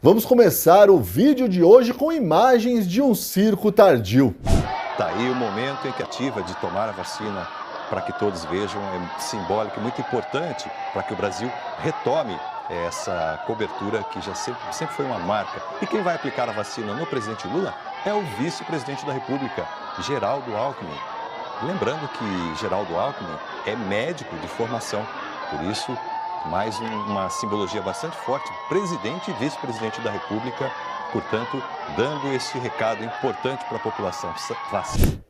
Vamos começar o vídeo de hoje com imagens de um circo tardio. Tá aí o momento em que ativa de tomar a vacina para que todos vejam, é simbólico e muito importante para que o Brasil retome essa cobertura que já sempre foi uma marca. E quem vai aplicar a vacina no presidente Lula é o vice-presidente da República, Geraldo Alckmin. Lembrando que Geraldo Alckmin é médico de formação, por isso, mais uma simbologia bastante forte, presidente e vice-presidente da República, portanto, dando esse recado importante para a população. Vacina.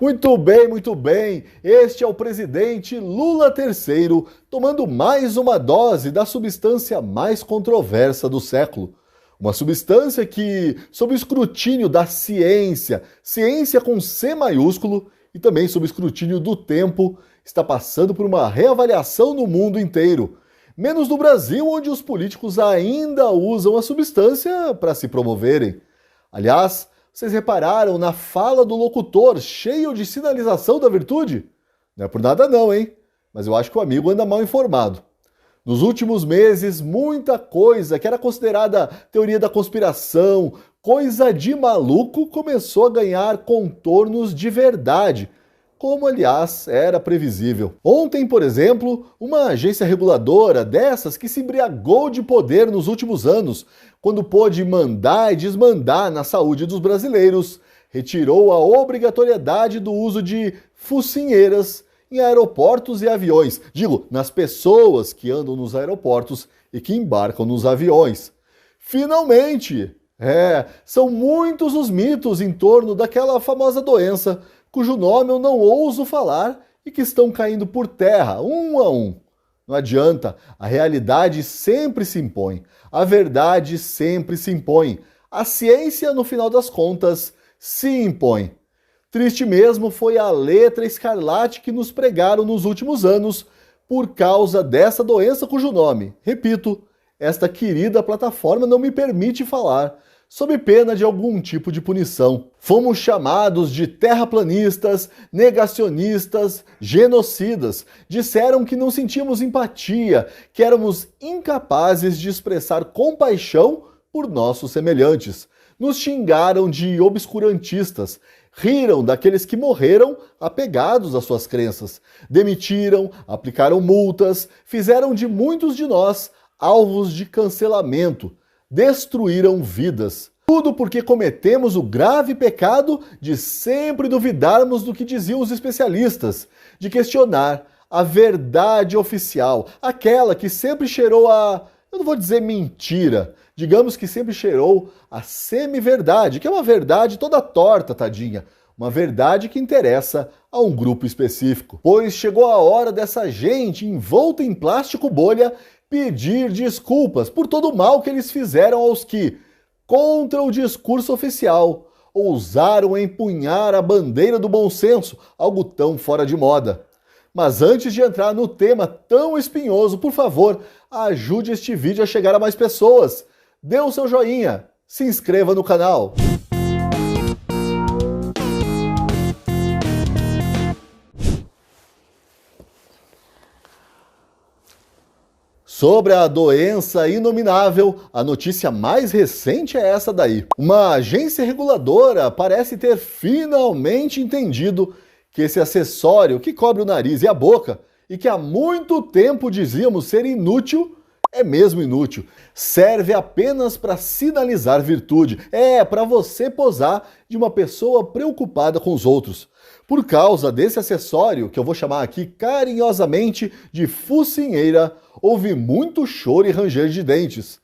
Muito bem, muito bem. Este é o presidente Lula III tomando mais uma dose da substância mais controversa do século. Uma substância que, sob o escrutínio da ciência, ciência com C maiúsculo, e também sob o escrutínio do tempo, está passando por uma reavaliação no mundo inteiro. Menos no Brasil, onde os políticos ainda usam a substância para se promoverem. Aliás, vocês repararam na fala do locutor cheio de sinalização da virtude? Não é por nada não, hein? Mas eu acho que o amigo anda mal informado. Nos últimos meses, muita coisa que era considerada teoria da conspiração, coisa de maluco, começou a ganhar contornos de verdade, como, aliás, era previsível. Ontem, por exemplo, uma agência reguladora dessas que se embriagou de poder nos últimos anos, quando pôde mandar e desmandar na saúde dos brasileiros, retirou a obrigatoriedade do uso de focinheiras em aeroportos e aviões. Digo, nas pessoas que andam nos aeroportos e que embarcam nos aviões. Finalmente! São muitos os mitos em torno daquela famosa doença, cujo nome eu não ouso falar e que estão caindo por terra, um a um. Não adianta, a realidade sempre se impõe, a verdade sempre se impõe, a ciência, no final das contas, se impõe. Triste mesmo foi a letra escarlate que nos pregaram nos últimos anos por causa dessa doença cujo nome, repito, esta querida plataforma não me permite falar, sob pena de algum tipo de punição. Fomos chamados de terraplanistas, negacionistas, genocidas. Disseram que não sentíamos empatia, que éramos incapazes de expressar compaixão por nossos semelhantes. Nos xingaram de obscurantistas, riram daqueles que morreram apegados às suas crenças, demitiram, aplicaram multas, fizeram de muitos de nós alvos de cancelamento, destruíram vidas. Tudo porque cometemos o grave pecado de sempre duvidarmos do que diziam os especialistas, de questionar a verdade oficial, aquela que sempre cheirou eu não vou dizer mentira, digamos que sempre cheirou a semi-verdade, que é uma verdade toda torta, tadinha, uma verdade que interessa a um grupo específico. Pois chegou a hora dessa gente envolta em plástico bolha pedir desculpas por todo o mal que eles fizeram aos que, contra o discurso oficial, ousaram empunhar a bandeira do bom senso, algo tão fora de moda. Mas antes de entrar no tema tão espinhoso, por favor, ajude este vídeo a chegar a mais pessoas. Dê o seu joinha, se inscreva no canal. Sobre a doença inominável, a notícia mais recente é essa daí. Uma agência reguladora parece ter finalmente entendido que esse acessório que cobre o nariz e a boca, e que há muito tempo dizíamos ser inútil, é mesmo inútil. Serve apenas para sinalizar virtude. Para você posar de uma pessoa preocupada com os outros. Por causa desse acessório, que eu vou chamar aqui carinhosamente de focinheira, houve muito choro e ranger de dentes.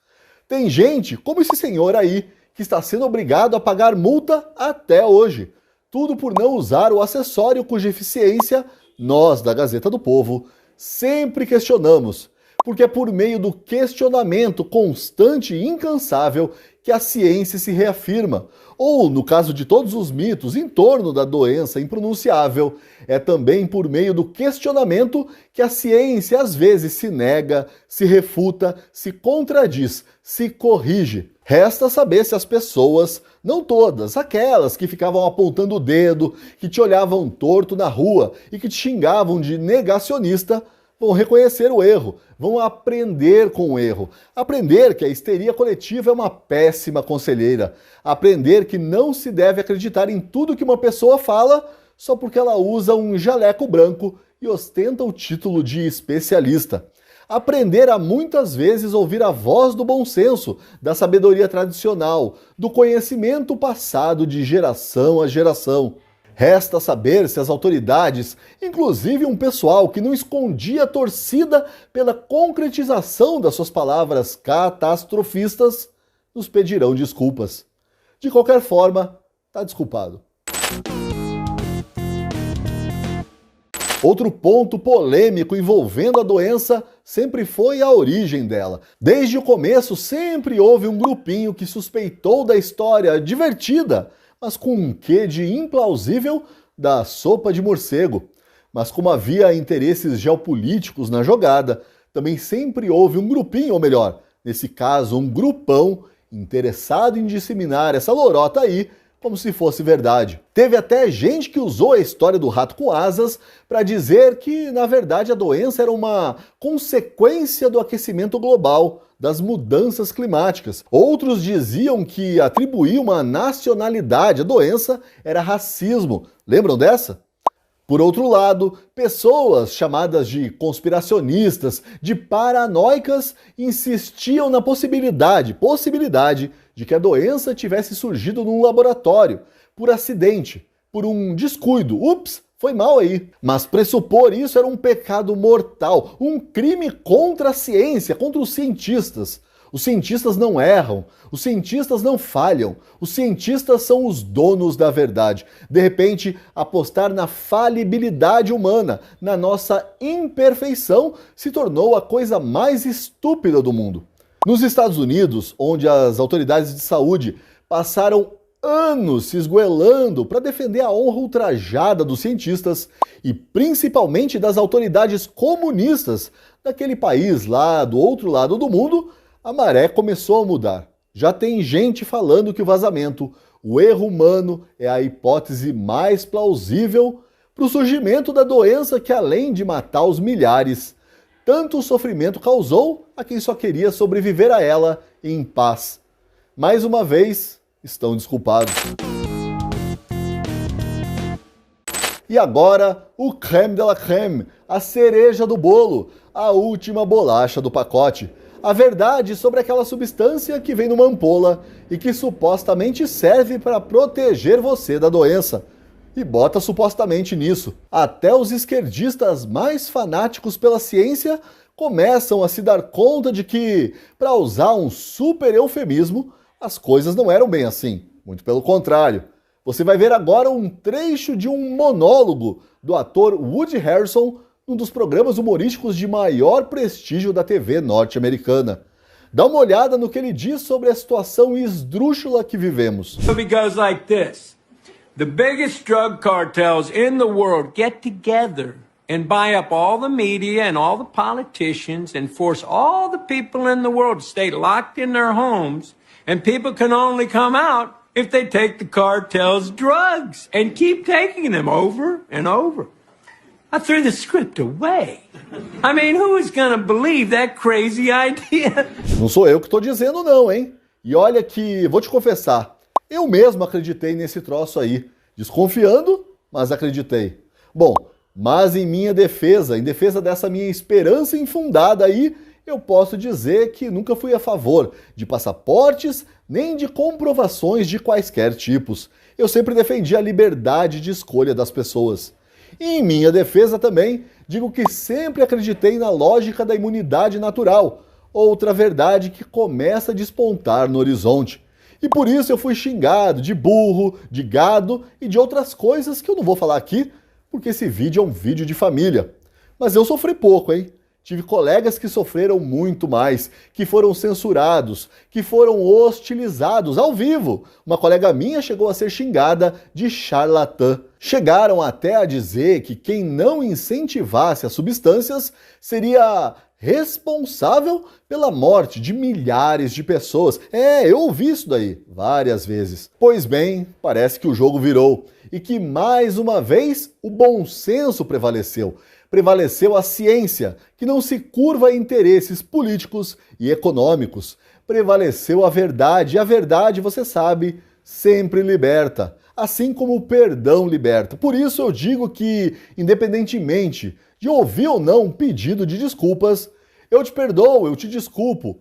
Tem gente, como esse senhor aí, que está sendo obrigado a pagar multa até hoje. Tudo por não usar o acessório cuja eficiência nós, da Gazeta do Povo, sempre questionamos. Porque é por meio do questionamento constante e incansável que a ciência se reafirma. Ou, no caso de todos os mitos em torno da doença impronunciável, é também por meio do questionamento que a ciência às vezes se nega, se refuta, se contradiz, se corrige. Resta saber se as pessoas, não todas, aquelas que ficavam apontando o dedo, que te olhavam torto na rua e que te xingavam de negacionista, Vão reconhecer o erro, vão aprender com o erro. Aprender que a histeria coletiva é uma péssima conselheira. Aprender que não se deve acreditar em tudo que uma pessoa fala só porque ela usa um jaleco branco e ostenta o título de especialista. Aprender a muitas vezes ouvir a voz do bom senso, da sabedoria tradicional, do conhecimento passado de geração a geração. Resta saber se as autoridades, inclusive um pessoal que não escondia a torcida pela concretização das suas palavras catastrofistas, nos pedirão desculpas. De qualquer forma, tá desculpado. Outro ponto polêmico envolvendo a doença sempre foi a origem dela. Desde o começo sempre houve um grupinho que suspeitou da história divertida, mas com um quê de implausível, da sopa de morcego. Mas como havia interesses geopolíticos na jogada, também sempre houve um grupinho, ou melhor, nesse caso um grupão, interessado em disseminar essa lorota aí, como se fosse verdade. Teve até gente que usou a história do rato com asas para dizer que, na verdade, a doença era uma consequência do aquecimento global, das mudanças climáticas. Outros diziam que atribuir uma nacionalidade à doença era racismo. Lembram dessa? Por outro lado, pessoas chamadas de conspiracionistas, de paranoicas, insistiam na possibilidade de que a doença tivesse surgido num laboratório, por acidente, por um descuido. Ups, foi mal aí. Mas pressupor isso era um pecado mortal, um crime contra a ciência, contra os cientistas. Os cientistas não erram, os cientistas não falham, os cientistas são os donos da verdade. De repente, apostar na falibilidade humana, na nossa imperfeição, se tornou a coisa mais estúpida do mundo. Nos Estados Unidos, onde as autoridades de saúde passaram anos se esgoelando para defender a honra ultrajada dos cientistas e principalmente das autoridades comunistas daquele país lá do outro lado do mundo, a maré começou a mudar. Já tem gente falando que o vazamento, o erro humano, é a hipótese mais plausível para o surgimento da doença que, além de matar os milhares, tanto sofrimento causou a quem só queria sobreviver a ela em paz. Mais uma vez, estão desculpados. E agora, o crème de la crème, a cereja do bolo, a última bolacha do pacote. A verdade sobre aquela substância que vem numa ampola e que supostamente serve para proteger você da doença. E bota supostamente nisso. Até os esquerdistas mais fanáticos pela ciência começam a se dar conta de que, para usar um super eufemismo, as coisas não eram bem assim. Muito pelo contrário. Você vai ver agora um trecho de um monólogo do ator Woody Harrelson num dos programas humorísticos de maior prestígio da TV norte-americana. Dá uma olhada no que ele diz sobre a situação esdrúxula que vivemos. It goes like this. The biggest drug cartels in the world get together and buy up all the media and all the politicians and force all the people in the world to stay locked in their homes, and people can only come out if they take the cartel's drugs and keep taking them over and over. I threw the script away. I mean, who is gonna believe that crazy idea? Não sou eu que estou dizendo não, hein? E olha que, vou te confessar, eu mesmo acreditei nesse troço aí. Desconfiando, mas acreditei. Bom, mas em minha defesa, em defesa dessa minha esperança infundada aí, eu posso dizer que nunca fui a favor de passaportes nem de comprovações de quaisquer tipos. Eu sempre defendi a liberdade de escolha das pessoas. E em minha defesa também, digo que sempre acreditei na lógica da imunidade natural, outra verdade que começa a despontar no horizonte. E por isso eu fui xingado de burro, de gado e de outras coisas que eu não vou falar aqui, porque esse vídeo é um vídeo de família. Mas eu sofri pouco, hein? Tive colegas que sofreram muito mais, que foram censurados, que foram hostilizados ao vivo. Uma colega minha chegou a ser xingada de charlatã. Chegaram até a dizer que quem não incentivasse as substâncias seria responsável pela morte de milhares de pessoas. Eu ouvi isso daí várias vezes. Pois bem, parece que o jogo virou e que mais uma vez o bom senso prevaleceu. Prevaleceu a ciência, que não se curva a interesses políticos e econômicos. Prevaleceu a verdade, e a verdade, você sabe, sempre liberta. Assim como o perdão liberta. Por isso eu digo que, independentemente de ouvir ou não um pedido de desculpas, eu te perdoo, eu te desculpo.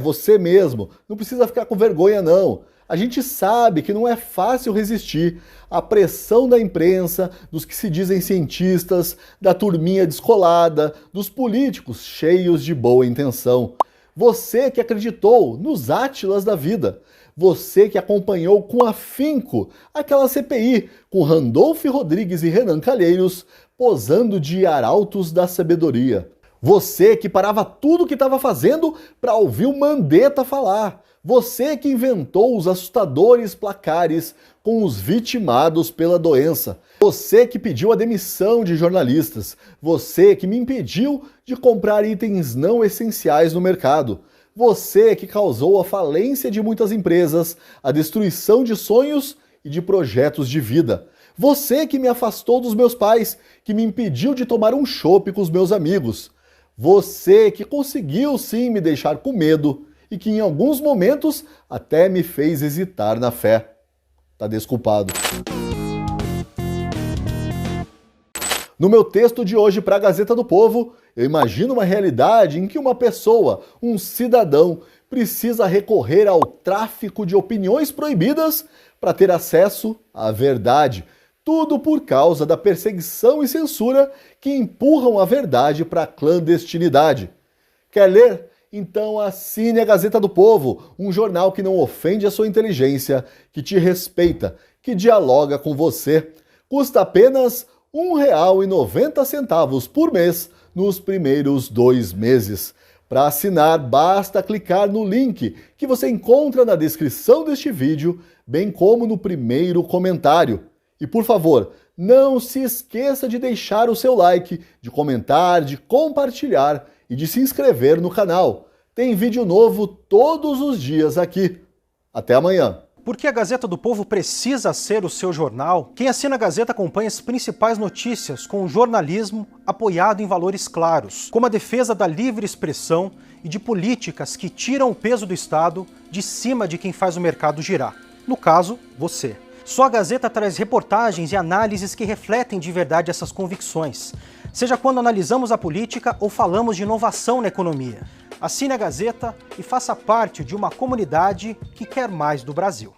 Você mesmo, não precisa ficar com vergonha não. A gente sabe que não é fácil resistir à pressão da imprensa, dos que se dizem cientistas, da turminha descolada, dos políticos cheios de boa intenção. Você que acreditou nos Átilas da vida. Você que acompanhou com afinco aquela CPI com Randolph Rodrigues e Renan Calheiros posando de arautos da sabedoria. Você que parava tudo o que estava fazendo para ouvir o Mandetta falar. Você que inventou os assustadores placares com os vitimados pela doença. Você que pediu a demissão de jornalistas. Você que me impediu de comprar itens não essenciais no mercado. Você que causou a falência de muitas empresas, a destruição de sonhos e de projetos de vida. Você que me afastou dos meus pais, que me impediu de tomar um chopp com os meus amigos. Você que conseguiu sim me deixar com medo e que em alguns momentos até me fez hesitar na fé. Tá desculpado. No meu texto de hoje para a Gazeta do Povo, eu imagino uma realidade em que uma pessoa, um cidadão, precisa recorrer ao tráfico de opiniões proibidas para ter acesso à verdade. Tudo por causa da perseguição e censura que empurram a verdade para a clandestinidade. Quer ler? Então assine a Gazeta do Povo, um jornal que não ofende a sua inteligência, que te respeita, que dialoga com você. Custa apenas R$ 1,90 por mês nos primeiros 2 meses. Para assinar, basta clicar no link que você encontra na descrição deste vídeo, bem como no primeiro comentário. E por favor, não se esqueça de deixar o seu like, de comentar, de compartilhar e de se inscrever no canal. Tem vídeo novo todos os dias aqui. Até amanhã. Porque a Gazeta do Povo precisa ser o seu jornal, quem assina a Gazeta acompanha as principais notícias com um jornalismo apoiado em valores claros, como a defesa da livre expressão e de políticas que tiram o peso do Estado de cima de quem faz o mercado girar. No caso, você. Só a Gazeta traz reportagens e análises que refletem de verdade essas convicções, seja quando analisamos a política ou falamos de inovação na economia. Assine a Gazeta e faça parte de uma comunidade que quer mais do Brasil.